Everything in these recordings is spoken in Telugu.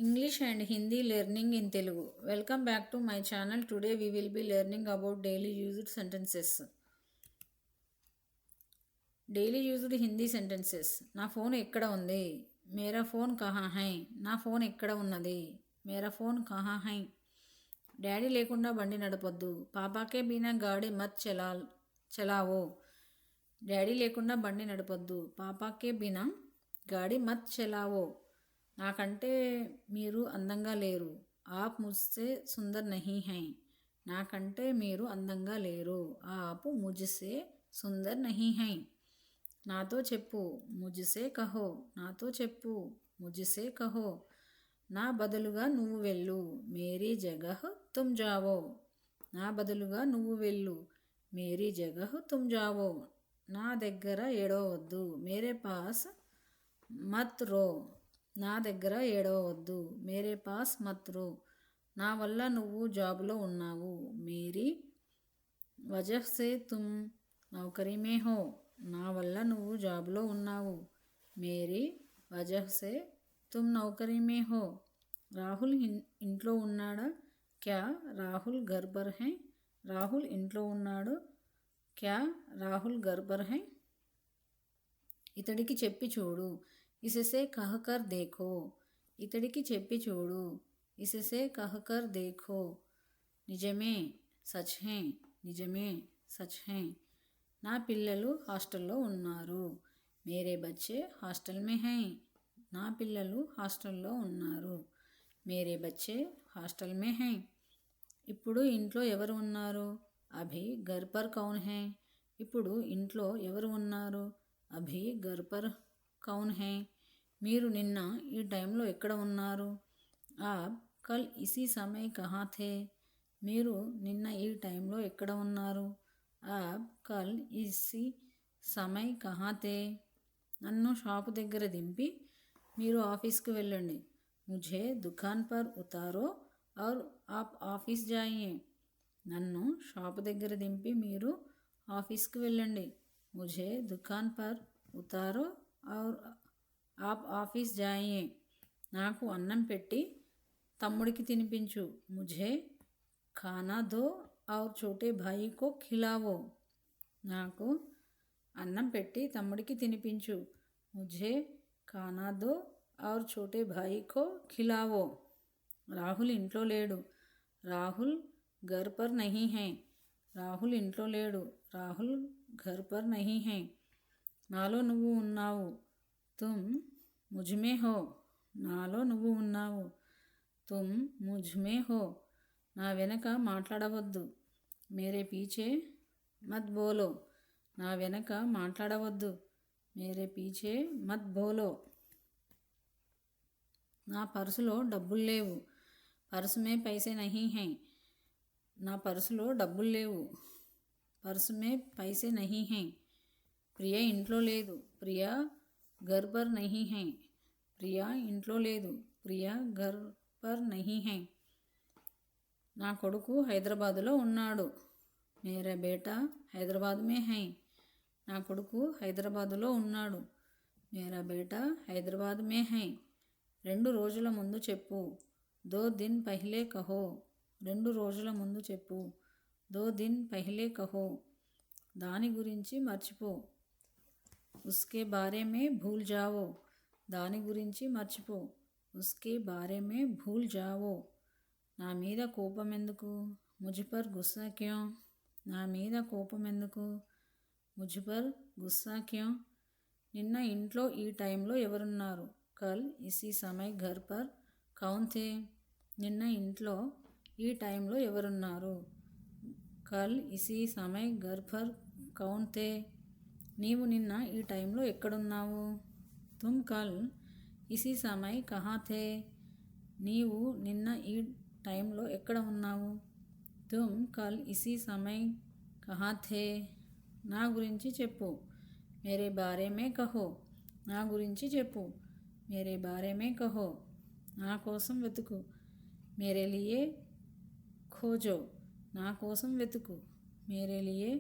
English and Hindi learning in Telugu. Welcome back to my channel. Today we will be learning about daily used sentences. Daily used Hindi sentences. నా ఫోన్ ఎక్కడ ఉంది? మేరా ఫోన్ కహా హై? నా ఫోన్ ఎక్కడ ఉన్నది? మేరా ఫోన్ కహా హై? డాడీ లేకుండా బండి నడపొద్దు. పాపాకే బినా గాడి మత్ చలావో. డాడీ లేకుండా బండి నడపొద్దు. పాపాకే బినా గాడి మత్ చలావో. నాకంటే మీరు అందంగా లేరు. ఆప్ ముజ్సే సుందర్ నహీ హై. నాకంటే మీరు అందంగా లేరు. ఆప్ ముజ్సే సుందర్ నహీ హై. నాతో చెప్పు. ముజ్సే కహో. నాతో చెప్పు. ముజ్సే కహో. నా బదులుగా నువ్వు వెళ్ళు. మేరీ జగహ్ తుమ్ జావో. నా బదులుగా నువ్వు వెళ్ళు. మేరీ జగహ్ తుమ్ జావో. నా దగ్గర ఏడవద్దు. మేరే పాస్ మత్ రో. నా దగ్గర ఏడవద్దు. మేరే పాస్ మత్ రో. నా వల్ల నువ్వు జాబులో ఉన్నావు. మేరీ వజహ్ సే తుమ్ నౌకరీ మే హో. నా వల్ల నువ్వు జాబులో ఉన్నావు. మేరీ వజహ్ సే తుమ్ నౌకరీ మే హో. రాహుల్ ఇంట్లో ఉన్నాడా? క్యా రాహుల్ ఘర్ పర్ హై? రాహుల్ ఇంట్లో ఉన్నాడు. క్యా రాహుల్ ఘర్ పర్ హై? ఇతడికి చెప్పి చూడు. ఇససే కహకర్ దేఖో. ఇతడికి చెప్పి చూడు. ఇససే కహకర్ దేఖో. నిజమే సచ్ హై. నిజమే సచ్ హై. నా పిల్లలు హాస్టల్లో ఉన్నారు. మేరే బచ్చే హాస్టల్ మే హై. నా పిల్లలు హాస్టల్లో ఉన్నారు. మేరే బచ్చే హాస్టల్ మే హై. ఇప్పుడు ఇంట్లో ఎవరు ఉన్నారు? అభి ఘర్ పర్ కౌన్ హై? ఇప్పుడు ఇంట్లో ఎవరు ఉన్నారు? అభి ఘర్ పర్ కౌన్ హై? మీరు నిన్న ఈ టైంలో ఎక్కడ ఉన్నారు? ఆప్ కల్ ఇసీ సమయ్ కహా థే? మీరు నిన్న ఈ టైంలో ఎక్కడ ఉన్నారు? ఆప్ కల్ ఇసీ సమయ్ కహా థే? నన్ను షాపు దగ్గర దింపి మీరు ఆఫీస్కి వెళ్ళండి. ముఝే దుకాన్ పర్ ఉతారో ఔర్ ఆప్ ఆఫీస్ జాయియే. నన్ను షాపు దగ్గర దింపి మీరు ఆఫీస్కి వెళ్ళండి. ముఝే దుకాన్ పర్ ఉతారో ఔర్ ఆప్ ఆఫీస్ జాయియే. నాకు అన్నం పెట్టి తమ్ముడికి తినిపించు. ముఝే ఖానా దో ఔర్ చోటే భాయి కో ఖిలావో. నాకు అన్నం పెట్టి తమ్ముడికి తినిపించు. ముఝే ఖానా దో ఔర్ చోటే భాయి కో ఖిలావో. రాహుల్ ఇంట్లో లేడు. రాహుల్ ఘర్ పర్ నహీ హై. రాహుల్ ఇంట్లో లేడు. రాహుల్ ఘర్ పర్ నహీ హై. నాలో నువ్వు ఉన్నావు. తుమ్ ముజ్మే హో. నాలో నువ్వు ఉన్నావు. తుమ్ ముజ్మే హో. నా వెనక మాట్లాడవద్దు. మేరే పీచే మత్ బోలో. నా వెనక మాట్లాడవద్దు. మేరే పీచే మత్ బోలో. నా పర్సులో డబ్బులు లేవు. పర్సు మే పైసే నహీ హై. నా పర్సులో డబ్బులు లేవు. పర్సు మే పైసే నహీ హై. ప్రియ ఇంట్లో లేదు. ప్రియా ఘర్ పర్ నహీ హై. ప్రియా ఇంట్లో లేదు. ప్రియా ఘర్ పర్ నహీ హై. నా కొడుకు హైదరాబాదులో ఉన్నాడు. మేరా బేటా హైదరాబాద్ మే హై. నా కొడుకు హైదరాబాదులో ఉన్నాడు. మేరా బేటా హైదరాబాద్ మే హై. 2 రోజుల ముందు చెప్పు. 2 దిన్ పహ్లే కహో. 2 రోజుల ముందు చెప్పు. 2 దిన్ పహ్లే కహో. దాని గురించి మర్చిపో. ఉస్కే బారే మే భూల్ జావో. దాని గురించి మర్చిపో. ఉస్కే బారే మే భూల్ జావో. నా మీద కోపం ఎందుకు? ముझ पर గుస్సా క్యో. నా మీద కోపం ఎందుకు? ముझ पर గుస్సా క్యో. నిన్న ఇంట్లో ఈ టైంలో ఎవరున్నారు? కల్ ఇసీ సమయ్ ఘర్ పర్ కౌన్ థే? నిన్న ఇంట్లో ఈ టైంలో ఎవరున్నారు? కల్ ఇసీ సమయ్ ఘర్ పర్ కౌన్ థే? నీవు నిన్న ఈ టైంలో ఎక్కడున్నావు? తుమ్ కల్ ఇసీ సమయ్ కహా థే? నీవు నిన్న ఈ టైంలో ఎక్కడ ఉన్నావు? తుమ్ కల్ ఇసీ సమయ్ కహా థే? నా గురించి చెప్పు. మేరే బారే మే కహో. నా గురించి చెప్పు. మేరే బారే మే కహో. నా కోసం వెతుకు. మేరే లియే ఖోజో. నా కోసం వెతుకు. మేరే లియే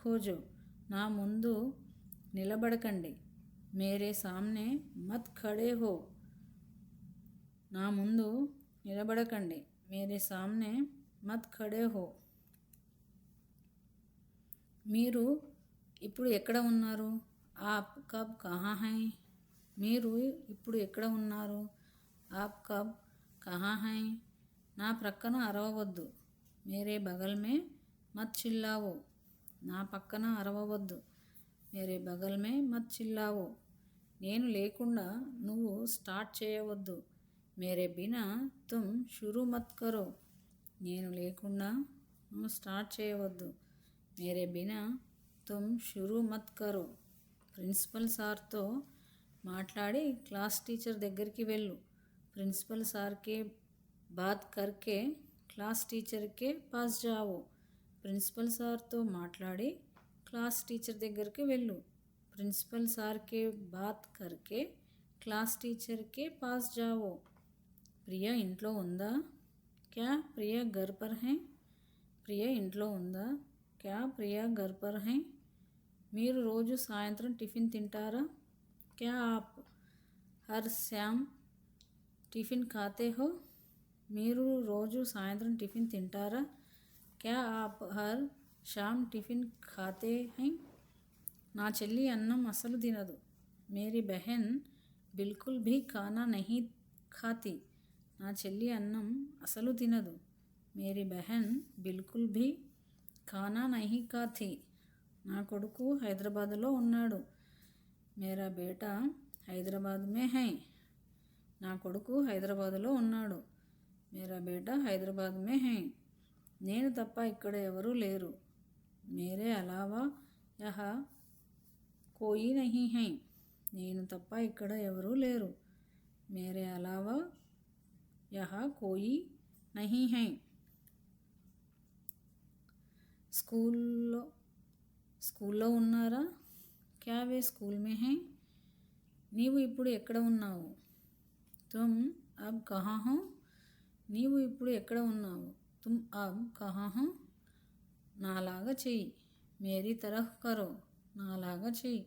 ఖోజో. నా ముందు నిలబడకండి. మేరే సామ్నే మత్ ఖడే హో. నా ముందు నిలబడకండి. మేరే సామ్నే మత్ ఖడే హో. మీరు ఇప్పుడు ఎక్కడ ఉన్నారు? ఆప్ కబ్ కహా హై. మీరు ఇప్పుడు ఎక్కడ ఉన్నారు? ఆప్ కబ్ కహా హై. నా ప్రక్కన అరవవద్దు. మేరే బగల్ మే మత్ చిల్లావో. నా పక్కన అరవవద్దు. మేరే బగల్ మే మత్ చిల్లావో. నేను లేకుండా నువ్వు స్టార్ట్ చేయవద్దు. మేరే బినా తుమ్ షురూ మత్ కరో. నేను లేకుండా నువ్వు స్టార్ట్ చేయవద్దు. మేరే బినా తుమ్ షురూ మత్ కరో. ప్రిన్సిపల్ సార్తో మాట్లాడి క్లాస్ టీచర్ దగ్గరికి వెళ్ళు. ప్రిన్సిపల్ సార్కే బాత్ కర్కే క్లాస్ టీచర్కే పాస్ జావో. ప్రిన్సిపల్ సార్తో మాట్లాడి క్లాస్ టీచర్ దగ్గరికి వెళ్ళు. ప్రిన్సిపల్ సార్కే బాత్ కర్కే క్లాస్ టీచర్కే పాస్ జావో. ప్రియ ఇంట్లో ఉందా? క్యా ప్రియ ఘర్ పర్ హై. ప్రియ ఇంట్లో ఉందా? క్యా ప్రియ ఘర్ పర్ హై. మీరు రోజు సాయంత్రం టిఫిన్ తింటారా? క్యా ఆప్ హర్ శామ్ టిఫిన్ ఖాతే హో. మీరు రోజు సాయంత్రం టిఫిన్ తింటారా? క్యా ఆప్ హర్ షామ్ టిఫిన్ ఖాతే హై. నా చెల్లి అన్నం అసలు తినదు. మేరీ బెహన్ బిల్కుల్ భీ ఖానా నహీ ఖాతీ. నా చెల్లి అన్నం అసలు తినదు. మేరీ బెహన్ బిల్కుల్ భీ ఖానా నహీ ఖాతీ. నా కొడుకు హైదరాబాదులో ఉన్నాడు. మేరా బేటా హైదరాబాద్ మే హై. నా కొడుకు హైదరాబాదులో ఉన్నాడు. మేరా బేటా హైదరాబాద్ మే హై. నేను తప్ప ఇక్కడ ఎవరూ లేరు. మేరే అలావా యహా కోయి నహీ హై. నేను తప్ప ఇక్కడ ఎవరూ లేరు. మేరే అలావా యహా కోయి నహీ హై. స్కూల్లో ఉన్నారా? క్యా వే స్కూల్ మే హై. నీవు ఇప్పుడు ఎక్కడ ఉన్నావు? తుమ్ అబ్ కహా హో. నీవు ఇప్పుడు ఎక్కడ ఉన్నావు? తుమ్ అబ్ కహా హో. నాలాగా చెయ్యి. మేరీ తరహ్ కరో. నాలాగా చెయ్యి.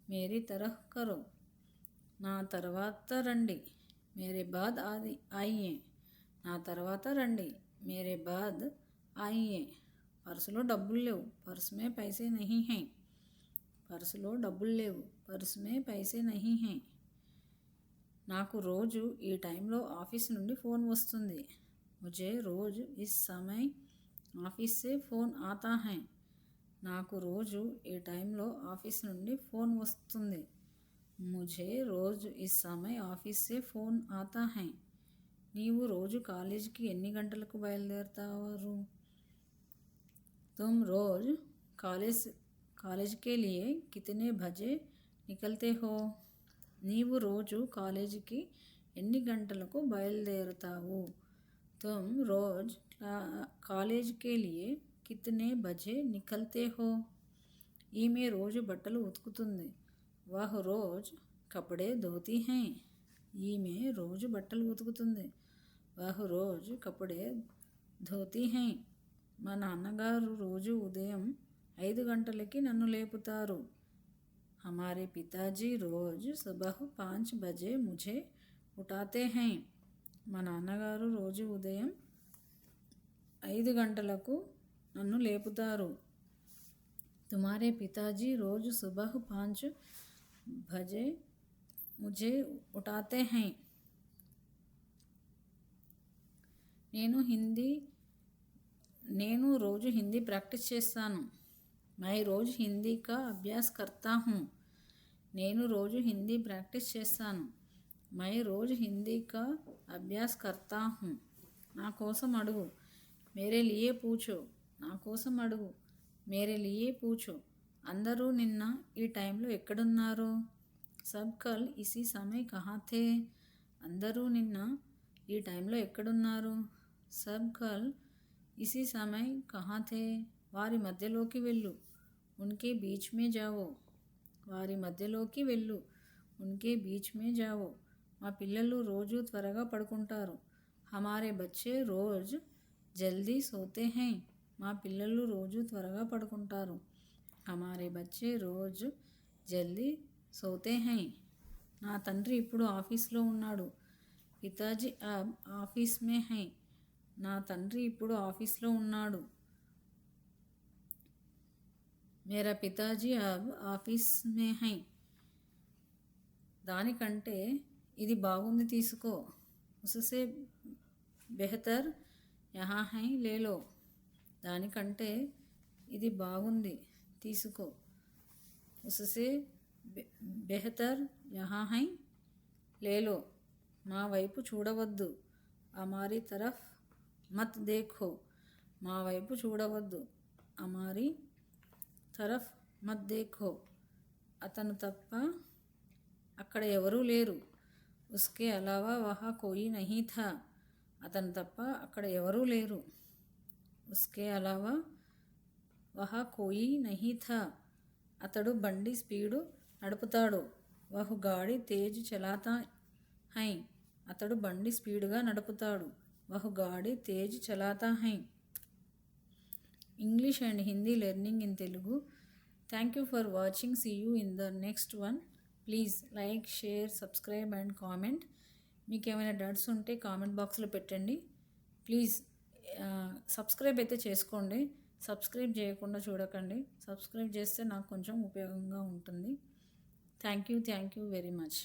మేరీ తరహ్ కరో. నా తర్వాత రండి. మేరే బాద్ ఆయియే. నా తర్వాత రండి. మేరే బాద్ ఆయియే. పర్సులో డబ్బులు లేవు. పర్స్ మే పైసే నహీ హై. పర్సులో డబ్బులు లేవు. పర్స్ మే పైసే నహీ హై. నాకు రోజు ఈ టైంలో ఆఫీస్ నుండి ఫోన్ వస్తుంది. ముझे రోజ్ ఇస్ సమయ్ ఆఫీస్ సే ఫోన్ ఆతా హై. నాకు రోజు ఈ టైంలో ఆఫీస్ నుండి ఫోన్ వస్తుంది. ముझे రోజ్ ఇస్ సమయ్ ఆఫీస్ సే ఫోన్ ఆతా హై. నీవు రోజు కాలేజీకి ఎన్ని గంటలకు బయలుదేరతారు? తుమ్ రోజ్ కాలేజ్ కే లియే కితనే బజే నికల్తే హో. నీవు రోజు కాలేజీకి ఎన్ని గంటలకు బయలుదేరుతావు? తుమ్ రోజ్ కాలేజ్ కే లియే కితనే బజే నికల్తే హో. ఈమె రోజు బట్టలు ఉతుకుతుంది. వహ్ రోజ్ కపడే ధోతీ హై. ఈమె రోజు బట్టలు ఉతుకుతుంది. వహ్ రోజ్ కపడే ధోతీ హై. మా నాన్నగారు రోజు ఉదయం 5 గంటలకి నన్ను లేపుతారు. हमारे पिताजी रोज सुबह 5 बजे मुझे उठाते हैं. మా నాన్నగారు రోజు ఉదయం 5 గంటలకు నన్ను లేపుతారు. तुम्हारे पिताजी रोज सुबह 5 बजे मुझे उठाते हैं. నేను రోజు హిందీ ప్రాక్టీస్ చేస్తాను. मैं रोज हिंदी का अभ्यास करता हूँ. నేను రోజు హిందీ ప్రాక్టీస్ చేస్తాను. मैं रोज हिंदी का अभ्यास करता हूँ. నా కోసం అడుగు. मेरे लिए पूछो. నా కోసం అడుగు. मेरे लिए पूछो. అందరూ నిన్న ఈ టైంలో ఎక్కడున్నారు? सब कल इसी समय कहाँ थे. అందరూ నిన్న ఈ టైంలో ఎక్కడున్నారు? सब कल इसी समय कहाँ थे. వారి మధ్యలోకి వెళ్ళు. ఉన్కే బీచ్ మే జావో. వారి మధ్యలోకి వెళ్ళు. ఉన్కే బీచ్ మే జావో. మా పిల్లలు రోజు త్వరగా పడుకుంటారు. హమారే బచ్చే రోజ్ జల్దీ సోతే హై. మా పిల్లలు రోజు త్వరగా పడుకుంటారు. హమారే బచ్చే రోజ్ జల్దీ సోతే హై. నా తండ్రి ఇప్పుడు ఆఫీస్లో ఉన్నాడు. పితాజీ అబ్ ఆఫీస్ మే హై. నా తండ్రి ఇప్పుడు ఆఫీస్లో ఉన్నాడు. మేరా పితాజీ అబ్ ఆఫీస్ మే హై. దానికంటే ఇది బాగుంది తీసుకో. ఉససే బెహతర్ యహా హై లేలో. దానికంటే ఇది బాగుంది తీసుకో. ఉససే బెహతర్ యహా హై లేలో. మా వైపు చూడవద్దు. అమారీ తరఫ్ మత్ దేఖో. మా వైపు చూడవద్దు. అమారీ తరఫ్ మత్ దేఖో. అతను తప్ప అక్కడ ఎవరూ లేరు. ఉస్కే అలావా వహా కోయి నహీ థా. అతను తప్ప అక్కడ ఎవరూ లేరు. ఉస్కే అలావా వహా కోయి నహీ థా. అతడు బండి స్పీడు నడుపుతాడు. వహ్ గాడి తేజ్ చలాతా హై. అతడు బండి స్పీడుగా నడుపుతాడు. వహ్ గాడి తేజ్ చలాతా హై. English and Hindi learning in Telugu. Thank you for watching. See you in the next one. Please like, share, subscribe and comment. మీకు ఏమైనా డౌట్స్ ఉంటే కామెంట్ బాక్స్లో పెట్టండి. ప్లీజ్ సబ్స్క్రైబ్ అయితే చేసుకోండి. సబ్స్క్రైబ్ చేయకుండా చూడకండి. సబ్స్క్రైబ్ చేస్తే నాకు కొంచెం ఉపయోగంగా ఉంటుంది. Thank you very much.